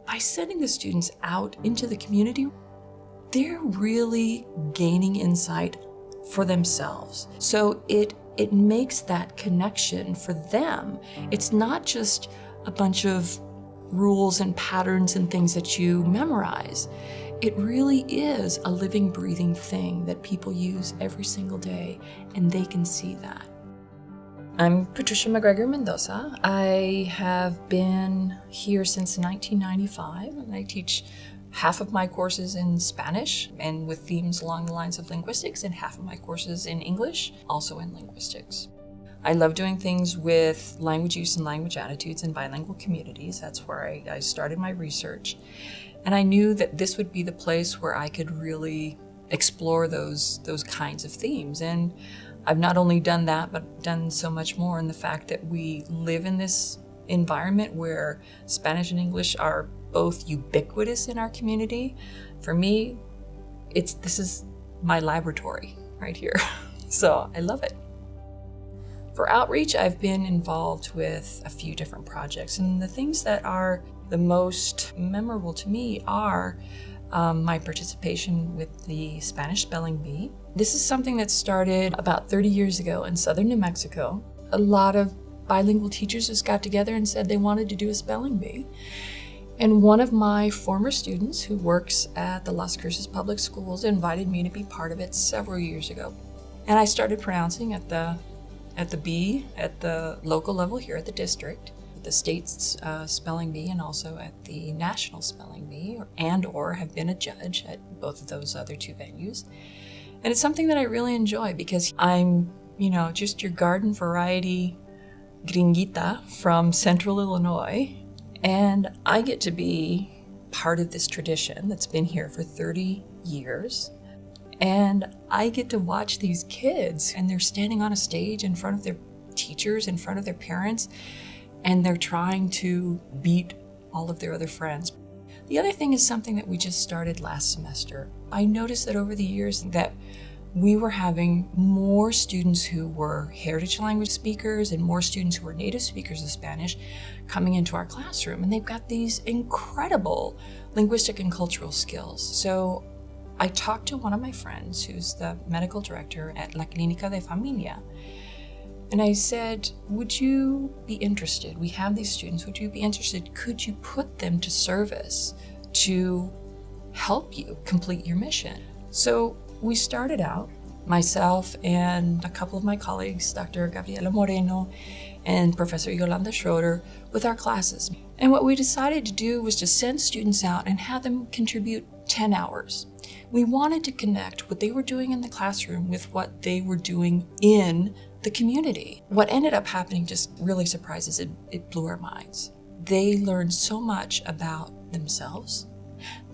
By sending the students out into the community, they're really gaining insight for themselves. So it makes that connection for them. It's not just a bunch of rules and patterns and things that you memorize. It really is a living, breathing thing that people use every single day, and they can see that. I'm Patricia MacGregor Mendoza. I have been here since 1995, and I teach half of my courses in Spanish and with themes along the lines of linguistics, and half of my courses in English, also in linguistics. I love doing things with language use and language attitudes in bilingual communities. That's where I started my research. And I knew that this would be the place where I could really explore those kinds of themes. And I've not only done that, but done so much more in the fact that we live in this environment where Spanish and English are both ubiquitous in our community. For me, this is my laboratory right here. So I love it. For outreach, I've been involved with a few different projects, and the things that are the most memorable to me are my participation with the Spanish Spelling Bee. This is something that started about 30 years ago in southern New Mexico. A lot of bilingual teachers just got together and said they wanted to do a spelling bee. And one of my former students who works at the Las Cruces Public Schools invited me to be part of it several years ago. And I started pronouncing at the bee at the local level here at the district, the state's spelling bee, and also at the national spelling bee, or have been a judge at both of those other two venues. And it's something that I really enjoy because I'm, just your garden variety gringuita from central Illinois, and I get to be part of this tradition that's been here for 30 years. And I get to watch these kids, and they're standing on a stage in front of their teachers, in front of their parents, and they're trying to beat all of their other friends. The other thing is something that we just started last semester. I noticed that over the years that we were having more students who were heritage language speakers and more students who were native speakers of Spanish coming into our classroom, and they've got these incredible linguistic and cultural skills. So I talked to one of my friends who's the medical director at La Clínica de Familia, and I said, would you be interested? We have these students, would you be interested? Could you put them to service to help you complete your mission? So we started out, myself and a couple of my colleagues, Dr. Gabriela Moreno and Professor Yolanda Schroeder, with our classes. And what we decided to do was to send students out and have them contribute 10 hours. We wanted to connect what they were doing in the classroom with what they were doing in the community. What ended up happening just really surprises us. It blew our minds. They learned so much about themselves.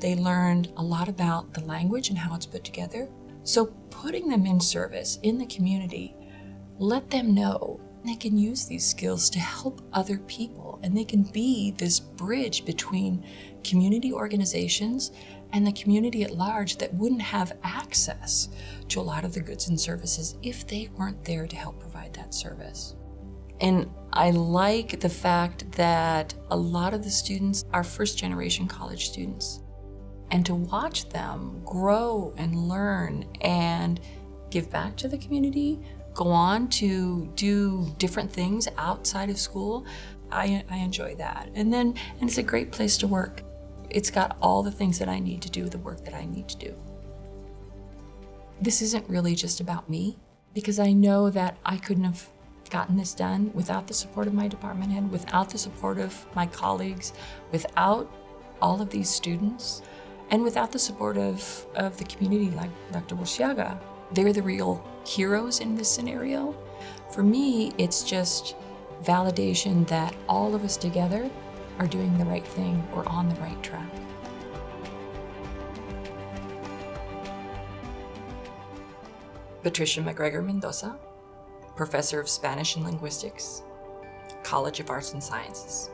They learned a lot about the language and how it's put together. So putting them in service in the community, let them know they can use these skills to help other people, and they can be this bridge between community organizations and the community at large that wouldn't have access to a lot of the goods and services if they weren't there to help provide that service. And I like the fact that a lot of the students are first-generation college students. And to watch them grow and learn and give back to the community, go on to do different things outside of school, I enjoy that. And it's a great place to work. It's got all the things that I need to do the work that I need to do. This isn't really just about me, because I know that I couldn't have gotten this done without the support of my department head, without the support of my colleagues, without all of these students, and without the support of the community like Dr. Burciaga. They're the real heroes in this scenario. For me, it's just validation that all of us together are doing the right thing, we're on the right track. Patricia MacGregor Mendoza, Professor of Spanish and Linguistics, College of Arts and Sciences.